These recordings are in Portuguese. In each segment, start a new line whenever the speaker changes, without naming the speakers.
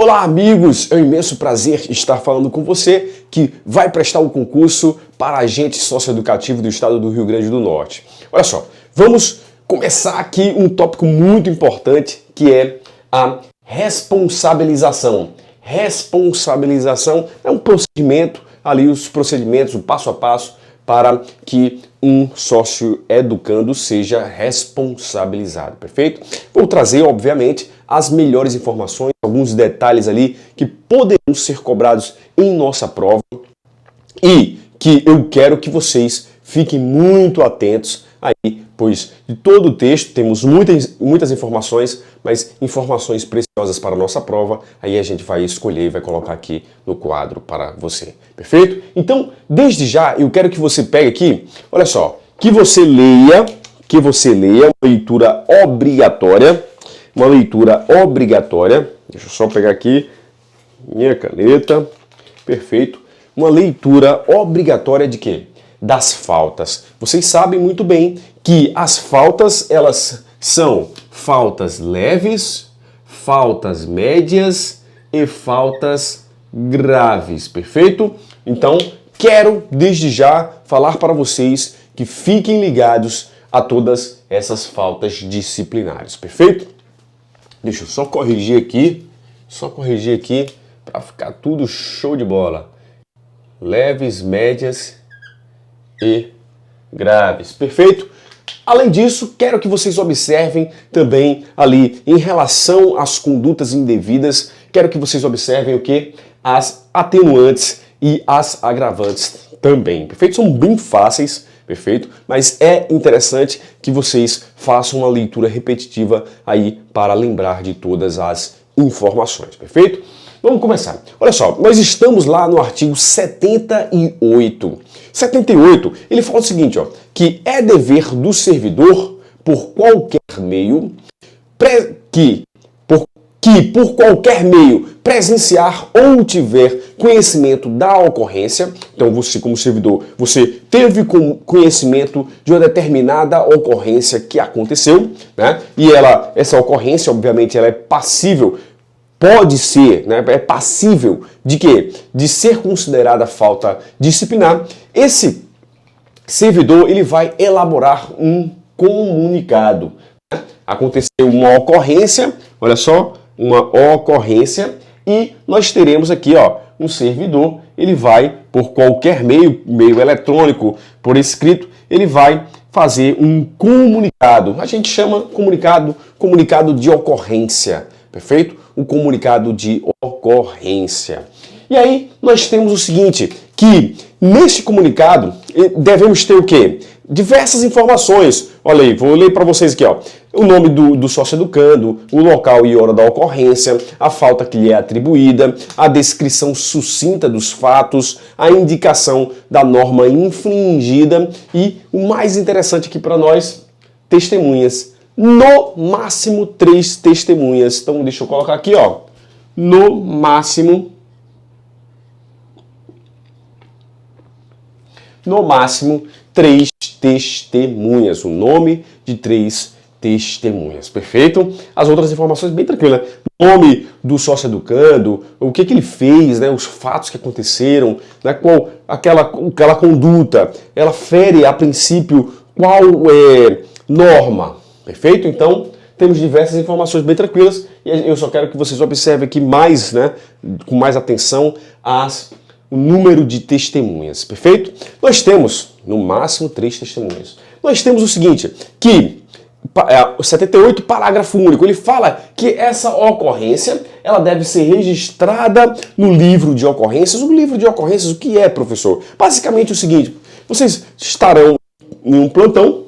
Olá amigos, é um imenso prazer estar falando com você que vai prestar o concurso para agente socioeducativo do estado do Rio Grande do Norte. Olha só, vamos começar aqui um tópico muito importante que é a responsabilização. Responsabilização é um procedimento, ali os procedimentos, o passo a passo para que um socioeducando seja responsabilizado, perfeito? Vou trazer, obviamente, as melhores informações, alguns detalhes ali que poderão ser cobrados em nossa prova e que eu quero que vocês fiquem muito atentos aí, pois de todo o texto temos muitas informações, mas informações preciosas para a nossa prova, aí a gente vai escolher e vai colocar aqui no quadro para você, perfeito? Então, desde já, eu quero que você pegue aqui, olha só, que você leia uma leitura obrigatória, deixa eu só pegar aqui minha caneta, perfeito, uma leitura obrigatória de quê? Das faltas. Vocês sabem muito bem que as faltas, elas são faltas leves, faltas médias e faltas graves, perfeito? Então, quero desde já falar para vocês que fiquem ligados a todas essas faltas disciplinares, perfeito? Deixa eu só corrigir aqui para ficar tudo show de bola. Leves, médias e graves, perfeito? Além disso, quero que vocês observem também ali, em relação às condutas indevidas, quero que vocês observem o que? As atenuantes e as agravantes também, perfeito? São bem fáceis, perfeito? Mas é interessante que vocês façam uma leitura repetitiva aí para lembrar de todas as informações, perfeito? Vamos começar. Olha só, nós estamos lá no artigo 78. 78, ele fala o seguinte, ó, que é dever do servidor, por qualquer meio, por qualquer meio presenciar ou tiver conhecimento da ocorrência, então você como servidor, você teve conhecimento de uma determinada ocorrência que aconteceu, né? E essa ocorrência, obviamente, ela é passível, pode ser, né? É passível de quê? De ser considerada falta disciplinar. Esse servidor, ele vai elaborar um comunicado. Né? Aconteceu uma ocorrência, olha só, uma ocorrência, e nós teremos aqui, ó, um servidor, ele vai, por qualquer meio eletrônico, por escrito, ele vai fazer um comunicado. A gente chama comunicado de ocorrência, perfeito? Um comunicado de ocorrência. E aí nós temos o seguinte, que neste comunicado devemos ter o quê? Diversas informações. Olha aí, vou ler para vocês aqui, ó. O nome do socioeducando, o local e hora da ocorrência, a falta que lhe é atribuída, a descrição sucinta dos fatos, a indicação da norma infringida e, o mais interessante aqui para nós, testemunhas. No máximo 3 testemunhas. Então, deixa eu colocar aqui, ó. No máximo 3 testemunhas. O nome de 3 testemunhas. Perfeito? As outras informações bem tranquilas. Nome do socioeducando, o que ele fez, né? Os fatos que aconteceram, né? Qual aquela conduta, ela fere a princípio qual norma. Perfeito? Então, temos diversas informações bem tranquilas e eu só quero que vocês observem aqui mais, né? Com mais atenção o número de testemunhas, perfeito? Nós temos, no máximo, 3 testemunhas. Nós temos o seguinte, que o 78, parágrafo único, ele fala que essa ocorrência, ela deve ser registrada no livro de ocorrências. O livro de ocorrências, o que é, professor? Basicamente o seguinte, vocês estarão em um plantão,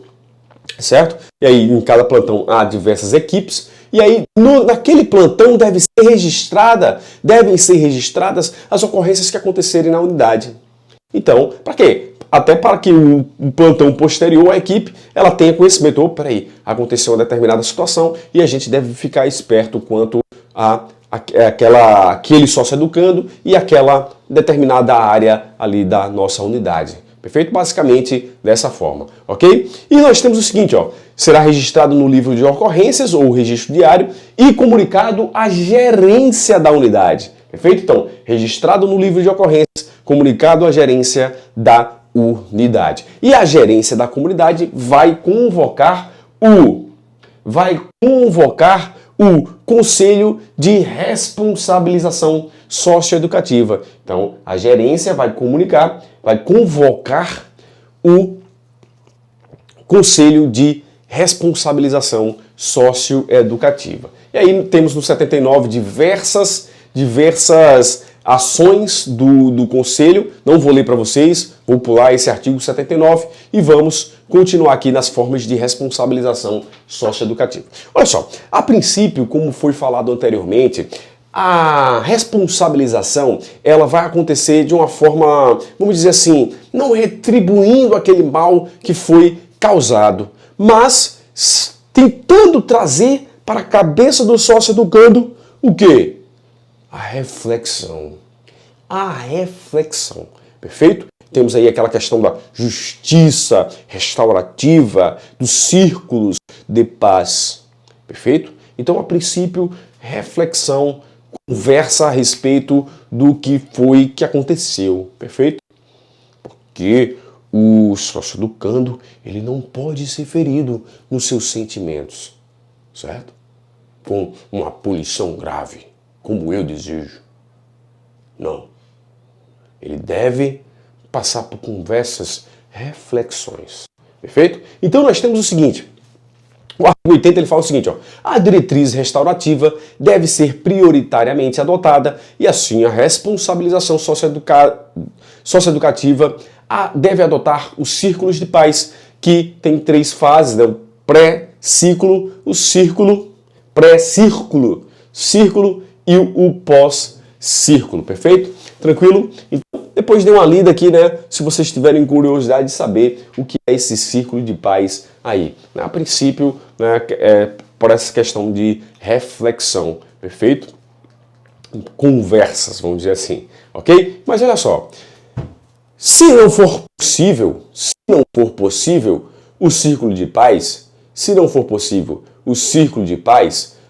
certo? E aí, em cada plantão há diversas equipes, e aí, naquele plantão devem ser registradas as ocorrências que acontecerem na unidade. Então, para quê? Até para que o plantão posterior, a equipe, ela tenha conhecimento. Peraí, aconteceu uma determinada situação e a gente deve ficar esperto quanto aquele socioeducando e aquela determinada área ali da nossa unidade. Perfeito? Basicamente dessa forma, ok? E nós temos o seguinte, ó, será registrado no livro de ocorrências ou registro diário e comunicado à gerência da unidade. Perfeito? Então, registrado no livro de ocorrências, comunicado à gerência da unidade. E a gerência da comunidade vai convocar o Conselho de Responsabilização Socioeducativa. Então, a gerência vai convocar o Conselho de Responsabilização Socioeducativa. E aí temos no 79 diversas ações do Conselho. Não vou ler para vocês, vou pular esse artigo 79 e vamos continuar aqui nas formas de responsabilização socioeducativa. Olha só, a princípio, como foi falado anteriormente, a responsabilização ela vai acontecer de uma forma, vamos dizer assim, não retribuindo aquele mal que foi causado, mas tentando trazer para a cabeça do sócio-educando o quê? A reflexão. A reflexão. Perfeito? Temos aí aquela questão da justiça restaurativa, dos círculos de paz. Perfeito? Então, a princípio, reflexão, conversa a respeito do que foi que aconteceu. Perfeito? Porque o sócio-educando, ele não pode ser ferido nos seus sentimentos. Certo? Com uma punição grave, como eu desejo. Não. Ele deve passar por conversas, reflexões. Perfeito? Então nós temos o seguinte. O artigo 80 ele fala o seguinte, ó, a diretriz restaurativa deve ser prioritariamente adotada e assim a responsabilização socioeducativa deve adotar os círculos de paz, que tem 3 fases, né? O pré-ciclo, o círculo, pré-círculo, círculo e o pós-círculo, perfeito? Tranquilo? Então, depois dê uma lida aqui, né? Se vocês tiverem curiosidade de saber o que é esse círculo de paz aí. A princípio, né, por essa questão de reflexão, perfeito? Conversas, vamos dizer assim, ok? Mas olha só, se não for possível o círculo de paz,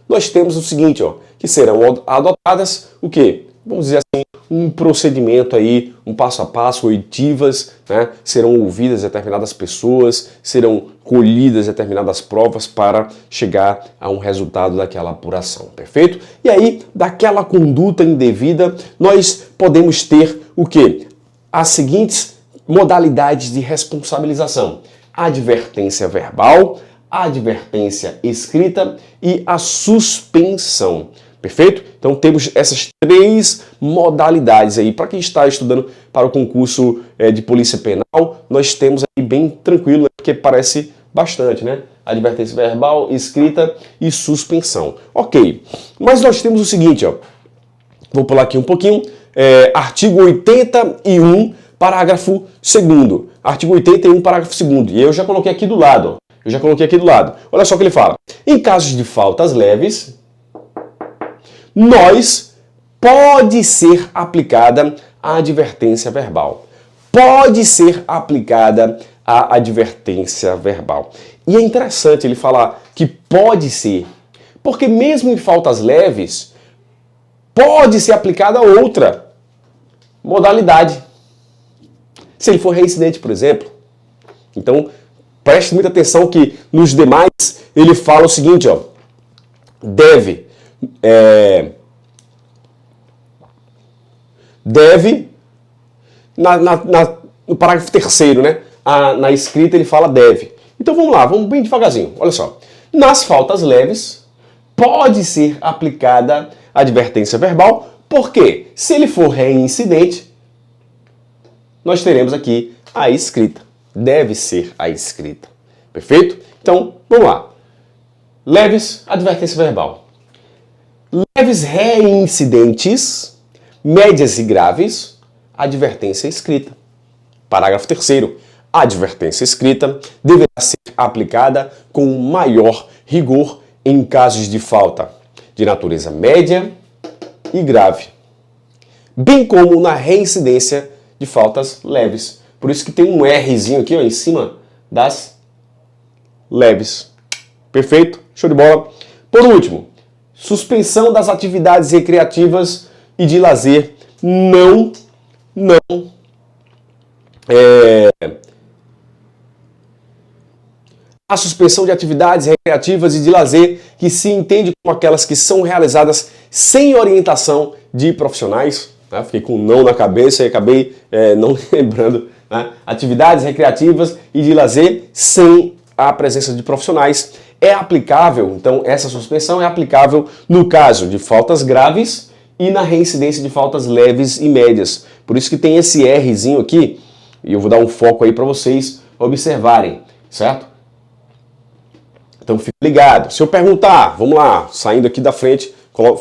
nós temos o seguinte, ó, que serão adotadas o quê? Vamos dizer assim, um procedimento aí, um passo a passo, oitivas, né? Serão ouvidas determinadas pessoas, serão colhidas determinadas provas para chegar a um resultado daquela apuração, perfeito? E aí, daquela conduta indevida, nós podemos ter o quê? As seguintes modalidades de responsabilização: advertência verbal, advertência escrita e a suspensão. Perfeito? Então temos essas 3 modalidades aí. Para quem está estudando para o concurso de polícia penal, nós temos aí bem tranquilo, né? Porque parece bastante, né? Advertência verbal, escrita e suspensão. Ok, mas nós temos o seguinte, ó. Vou pular aqui um pouquinho. Artigo 81, parágrafo 2º. Artigo 81, parágrafo 2º. E eu já coloquei aqui do lado, ó. Olha só o que ele fala. Em casos de faltas leves, pode ser aplicada a advertência verbal. E é interessante ele falar que pode ser, porque mesmo em faltas leves, pode ser aplicada outra modalidade. Se ele for reincidente, por exemplo. Então, preste muita atenção que nos demais ele fala o seguinte, ó, deve no parágrafo 3º, né? Na escrita ele fala deve. Então vamos lá, vamos bem devagarzinho. Olha só. Nas faltas leves, pode ser aplicada a advertência verbal, porque se ele for reincidente, nós teremos aqui a escrita. Deve ser a escrita. Perfeito? Então, vamos lá. Leves, advertência verbal. Leves reincidentes, médias e graves, advertência escrita. Parágrafo 3º. A advertência escrita deverá ser aplicada com maior rigor em casos de falta de natureza média e grave, bem como na reincidência de faltas leves. Por isso que tem um Rzinho aqui, ó, em cima das leves. Perfeito? Show de bola. Por último, suspensão das atividades recreativas e de lazer a suspensão de atividades recreativas e de lazer que se entende como aquelas que são realizadas sem orientação de profissionais. Né? Fiquei com um não na cabeça e acabei não lembrando. Né? Atividades recreativas e de lazer sem a presença de profissionais. É aplicável, então essa suspensão é aplicável no caso de faltas graves e na reincidência de faltas leves e médias. Por isso que tem esse Rzinho aqui, e eu vou dar um foco aí para vocês observarem, certo? Então fique ligado. Se eu perguntar, vamos lá, saindo aqui da frente,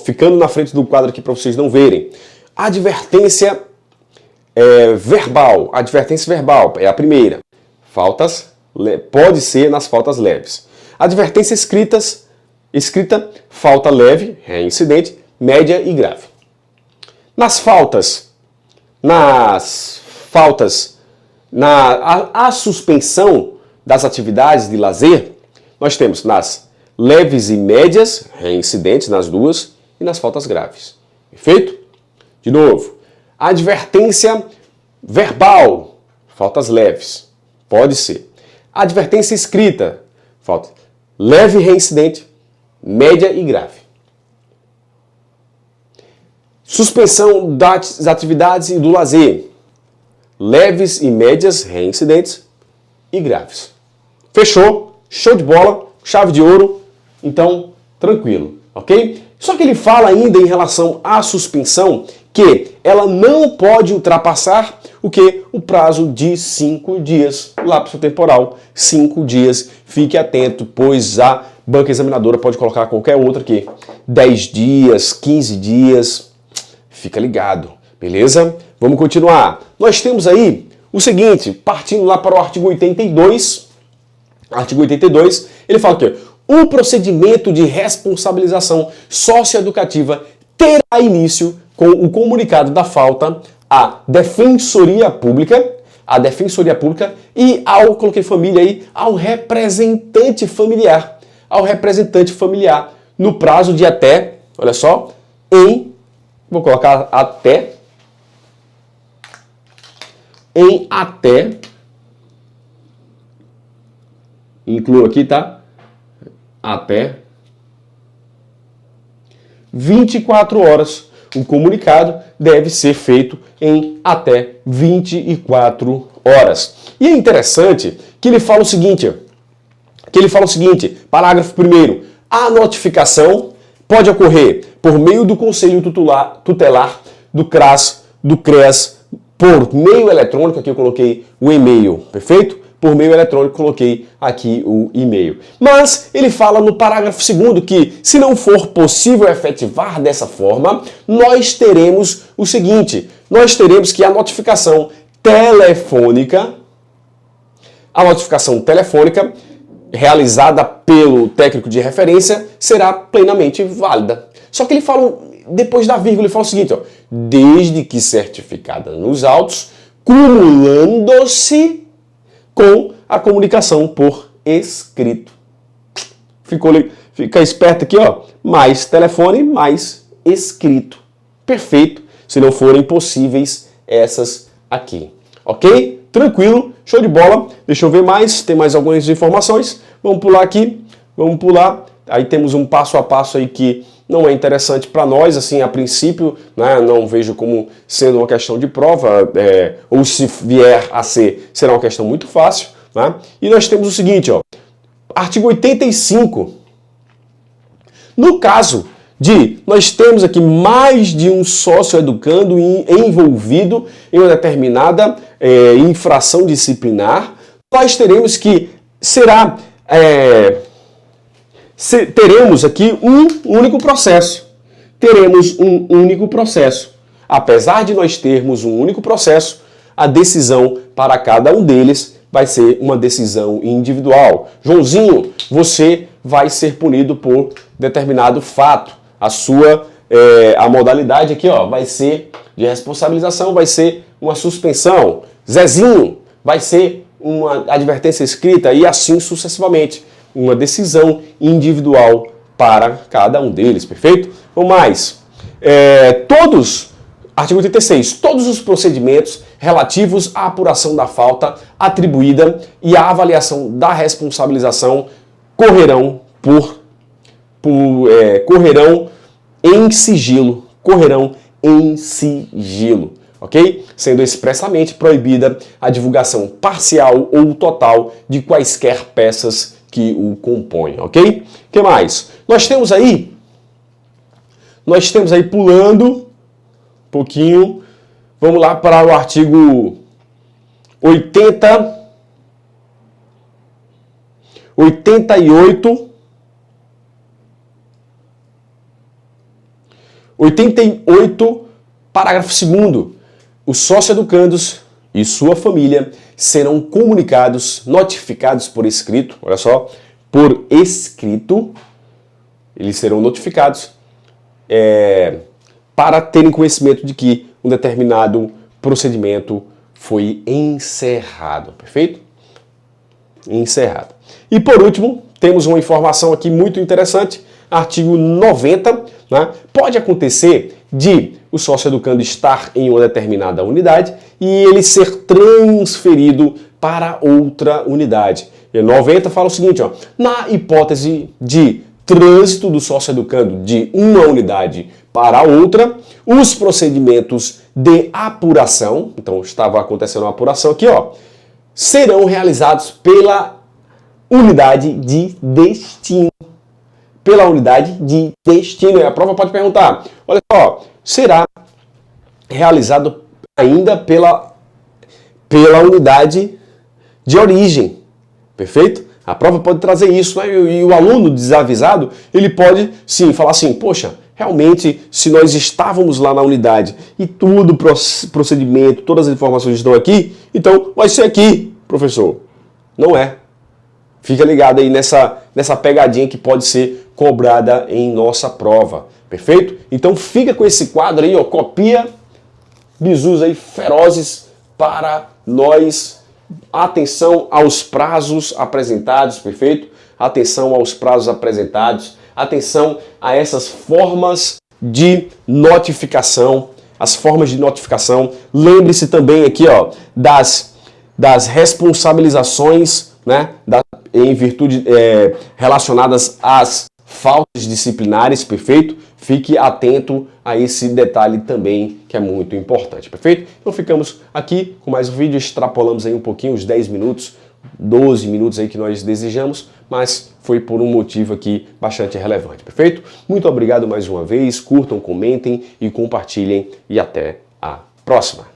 ficando na frente do quadro aqui para vocês não verem. Advertência verbal. Advertência verbal é a primeira. Pode ser nas faltas leves. Advertência escrita, falta leve, reincidente, média e grave. Nas faltas, a suspensão das atividades de lazer, nós temos nas leves e médias, reincidentes nas duas, e nas faltas graves. Perfeito? De novo, advertência verbal, faltas leves, pode ser. Advertência escrita, falta leve e reincidente, média e grave. Suspensão das atividades e do lazer, leves e médias, reincidentes e graves. Fechou? Show de bola, chave de ouro, então tranquilo, ok? Só que ele fala ainda em relação à suspensão que ela não pode ultrapassar o que? O prazo de 5 dias, lapso temporal, 5 dias. Fique atento, pois a banca examinadora pode colocar qualquer outra aqui, 10 dias, 15 dias, fica ligado, beleza? Vamos continuar. Nós temos aí o seguinte, partindo lá para o artigo 82, ele fala que o procedimento de responsabilização socioeducativa terá início com o comunicado da falta à Defensoria Pública, e coloquei família aí, ao representante familiar, no prazo de até, olha só, vou colocar até, incluo aqui, tá? Até 24 horas. O comunicado deve ser feito em até 24 horas. E é interessante que ele fala o seguinte, parágrafo 1º, a notificação pode ocorrer por meio do Conselho Tutelar, do CRAS, do CREAS, por meio eletrônico, aqui eu coloquei o e-mail, perfeito? Por meio eletrônico, coloquei aqui o e-mail. Mas ele fala no parágrafo 2º que, se não for possível efetivar dessa forma, nós teremos o seguinte, nós teremos que a notificação telefônica realizada pelo técnico de referência será plenamente válida. Só que ele fala, depois da vírgula, ele fala o seguinte, ó, desde que certificada nos autos, cumulando-se com a comunicação por escrito. Fica esperto aqui, ó. Mais telefone, mais escrito. Perfeito, se não forem possíveis essas aqui. Ok? Tranquilo, show de bola. Deixa eu ver mais, tem mais algumas informações. Vamos pular aqui, Aí temos um passo a passo aí que não é interessante para nós, assim, a princípio, né, não vejo como sendo uma questão de prova, ou se vier a ser, será uma questão muito fácil, né? E nós temos o seguinte, ó, artigo 85. No caso de nós temos aqui mais de um sócio educando envolvido em uma determinada infração disciplinar, nós teremos que teremos aqui um único processo. Apesar de nós termos um único processo, a decisão para cada um deles vai ser uma decisão individual. Joãozinho, você vai ser punido por determinado fato. A modalidade aqui, ó, vai ser de responsabilização, vai ser uma suspensão. Zezinho, vai ser uma advertência escrita e assim sucessivamente. Uma decisão individual para cada um deles, perfeito? Ou mais, artigo 86, todos os procedimentos relativos à apuração da falta atribuída e à avaliação da responsabilização correrão em sigilo, ok? Sendo expressamente proibida a divulgação parcial ou total de quaisquer peças que o compõem, ok? O que mais? Nós temos aí pulando um pouquinho, vamos lá para o artigo 88, parágrafo 2º. Os sócio-educandos e sua família serão notificados por escrito, olha só, por escrito, eles serão notificados para terem conhecimento de que um determinado procedimento foi encerrado, perfeito? Encerrado. E por último, temos uma informação aqui muito interessante, artigo 90, né? Pode acontecer de o sócio-educando estar em uma determinada unidade e ele ser transferido para outra unidade. E 90 fala o seguinte, ó, na hipótese de trânsito do sócio-educando de uma unidade para outra, os procedimentos de apuração, então estava acontecendo uma apuração aqui, ó, serão realizados pela unidade de destino. Pela unidade de destino. E a prova pode perguntar, olha só, será realizado ainda pela unidade de origem, perfeito? A prova pode trazer isso, né? E o aluno desavisado, ele pode sim falar assim, poxa, realmente, se nós estávamos lá na unidade e tudo o procedimento, todas as informações estão aqui, então vai ser aqui, professor. Não é. Fica ligado aí nessa pegadinha que pode ser cobrada em nossa prova, perfeito? Então fica com esse quadro aí, ó, copia, bizus aí ferozes para nós. Atenção aos prazos apresentados, perfeito? Atenção aos prazos apresentados, atenção a essas formas de notificação, as formas de notificação. Lembre-se também aqui, ó, das responsabilizações, né, em virtude relacionadas às faltas disciplinares, perfeito? Fique atento a esse detalhe também, que é muito importante, perfeito? Então ficamos aqui com mais um vídeo, extrapolamos aí um pouquinho, os 10 minutos, 12 minutos aí que nós desejamos, mas foi por um motivo aqui bastante relevante, perfeito? Muito obrigado mais uma vez, curtam, comentem e compartilhem e até a próxima!